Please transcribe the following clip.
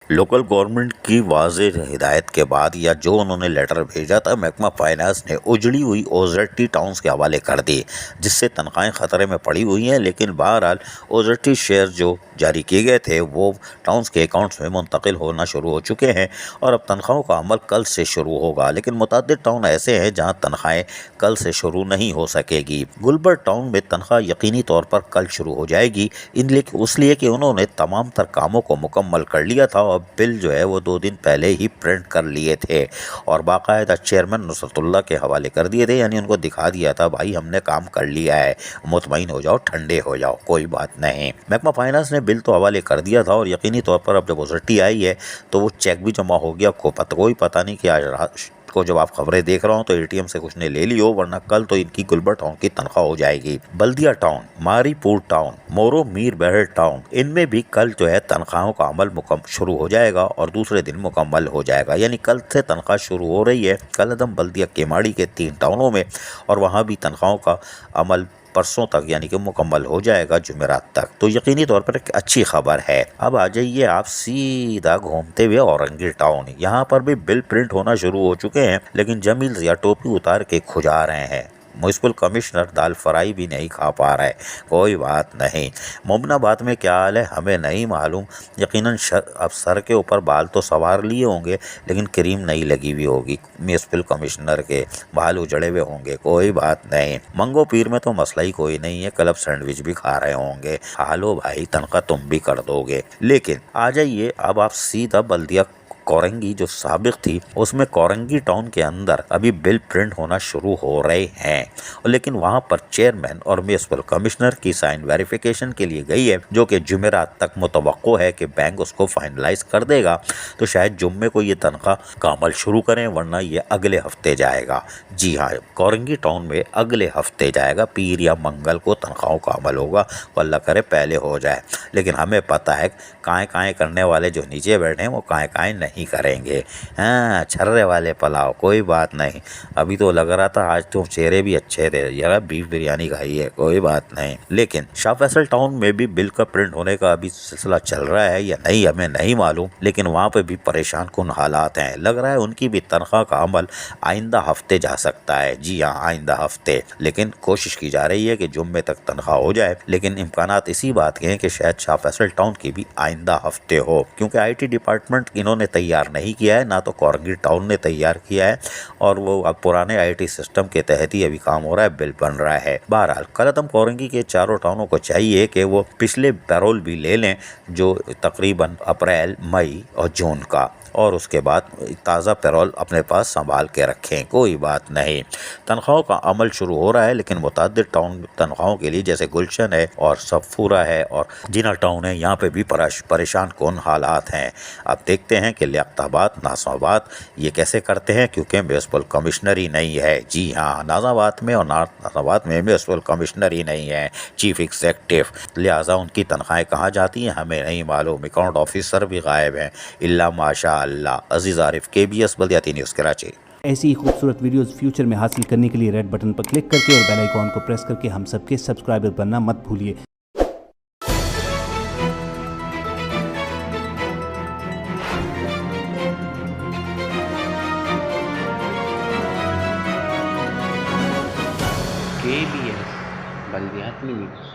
Local government की वाज़ेह हिदायत के बाद या जो उन्होंने लेटर भेजा था, महकमा फाइनेंस ने उजड़ी हुई ओजेटी टाउन्स के हवाले कर दी, जिससे तनख्वाहें ख़तरे में पड़ी हुई हैं। लेकिन बहरहाल ओजेटी शेयर जो जारी किए गए थे वो टाउन्स के अकाउंट्स में मुंतकिल होना शुरू हो चुके हैं और अब तनख्वाहों का अमल कल से शुरू होगा। लेकिन मुतअद्दिद टाउन ऐसे हैं जहां तनख्वाहें कल से शुरू नहीं हो सकेगी। गुलबर्ग टाउन में तनख्वाह यकीनी तौर पर कल शुरू हो जाएगी, इसलिए कि उन्होंने तमाम तर कामों को मुकम्मल कर लिया था और बिल जो है वो 2 दिन पहले ही प्रिंट कर लिए थे और बाकायदा चेयरमैन नुसरतुल्लाह के हवाले कर दिए थे, यानी उनको दिखा दिया था भाई हमने काम कर लिया है, मुतमईन हो जाओ, ठंडे हो जाओ, कोई बात नहीं। महकमा फाइनेंस ने बिल तो हवाले कर दिया था और यकीनी तौर पर अब जब ओजेटी आई है तो वो चेक भी जमा हो गया। कोई पता नहीं कि आज रात को जब आप खबरें देख रहा हो तो एटीएम से कुछ ने ले ली हो, वरना कल तो इनकी गुलबर्ग टाउन की तनख्वाह हो जाएगी। बल्दिया टाउन, मारीपुर टाउन, मोरो मीर बहर टाउन, इनमें भी कल जो है तनख्वाहों का अमल शुरू हो जाएगा और दूसरे दिन मुकम्मल हो जाएगा, यानी कल से तनख्वाह शुरू हो रही है कलदम, बल्दिया, केमाड़ी के 3 टाउनों में और वहाँ भी तनख्वाहों का अमल परसों तक यानी कि मुकम्मल हो जाएगा, जुमेरात तक। तो यकीनी तौर पर एक अच्छी खबर है। अब आ जाइए आप सीधा घूमते हुए औरंगी टाउन। यहाँ पर भी बिल प्रिंट होना शुरू हो चुके हैं, लेकिन जमील ज़िया टोपी उतार के खुजा रहे हैं। म्युनिसिपल कमिश्नर दाल फ्राई भी नहीं खा पा रहा है, कोई बात नहीं। मोमिनाबाद में क्या हाल है हमें नहीं मालूम, यकीनन अब सर के ऊपर बाल तो सवार लिए होंगे लेकिन क्रीम नहीं लगी हुई होगी, म्युनिसिपल कमिश्नर के बाल उजड़े हुए होंगे, कोई बात नहीं। मंगो पीर में तो मसला ही कोई नहीं है, क्लब सैंडविच भी खा रहे होंगे, हालो भाई तनख्वाह तुम भी कर दोगे। लेकिन आ जाइए अब आप सीधा बल्दिया कोरंगी जो साबिक थी उसमें कोरंगी टाउन के अंदर अभी बिल प्रिंट होना शुरू हो रहे हैं, लेकिन वहां पर चेयरमैन और म्युनिसिपल कमिश्नर की साइन वेरिफिकेशन के लिए गई है, जो कि जुमेरात तक मुतवक्को है कि बैंक उसको फाइनलाइज कर देगा। तो शायद जुम्मे को ये तनख्वाह का अमल शुरू करें, वरना ये अगले हफ्ते जाएगा। जी हाँ, कोरंगी टाउन में अगले हफ्ते जाएगा, पीर या मंगल को तनख्वाहों का अमल होगा, अल्लाह करे पहले हो जाए। लेकिन हमें पता है काएँ करने वाले जो नीचे बैठे हैं वो काएँ नहीं करेंगे। हाँ, छर्रे वाले पलाव, कोई बात नहीं। अभी तो लग रहा था आज तो चेहरे भी अच्छे थे, यार बीफ बिरयानी खाई है, कोई बात नहीं। लेकिन शाह फैसल टाउन में भी बिल का प्रिंट होने का अभी सिलसिला चल रहा है या नहीं हमें नहीं मालूम, लेकिन वहाँ पे भी परेशान कुन हालात हैं। लग रहा है उनकी भी तनख्वाह का अमल आइंदा हफ्ते जा सकता है। जी हाँ, आइंदा हफ्ते, लेकिन कोशिश की जा रही है कि जुम्मे तक तनख्वाह हो जाए, लेकिन इम्कानात इसी बात के हैं कि शायद शाह फैसल टाउन की भी आइंदा हफ्ते हो, क्योंकि IT डिपार्टमेंट इन्होंने तैयार नहीं किया है, ना तो कोरंगी टाउन ने तैयार किया है, और वो अब पुराने IT सिस्टम के तहत ही अभी काम हो रहा है, बिल बन रहा है। बहरहाल कलदम कोरंगी के चारों टाउनों को चाहिए कि वो पिछले पैरोल भी ले लें, जो तकरीबन अप्रैल, मई और जून का, और उसके बाद ताज़ा पैरोल अपने पास संभाल के रखें, कोई बात नहीं। तनख्वाहों का अमल शुरू हो रहा है, लेकिन मुतअद्दिद टाउन तनख्वाहों के लिए जैसे गुलशन है और सफूरा है और जिना टाउन है, यहाँ पे भी परेशान कौन हालात हैं। अब देखते हैं कि लियाकताबाद, नाज़ाबाद ये कैसे करते हैं, क्योंकि म्युनिसिपल कमिश्नर ही नहीं है। जी हाँ, नाज़ाबाद में और नाज़ाबाद में म्युनिसिपल कमिश्नर ही नहीं है, चीफ एग्जीक्यूटिव, लिहाजा उनकी तनख्वाहें कहाँ जाती हैं हमें नहीं मालूम। अकाउंट ऑफिसर भी गायब हैं, इल्ला माशा अल्लाह। अजीज़ आरिफ, KBS बल्दियाती न्यूज़, कराची। ऐसी ही खूबसूरत वीडियोस फ्यूचर में हासिल करने के लिए रेड बटन पर क्लिक करके और बेल आइकॉन को प्रेस करके हम सबके सब्सक्राइबर बनना मत भूलिए। KBS बल्दियाती न्यूज़।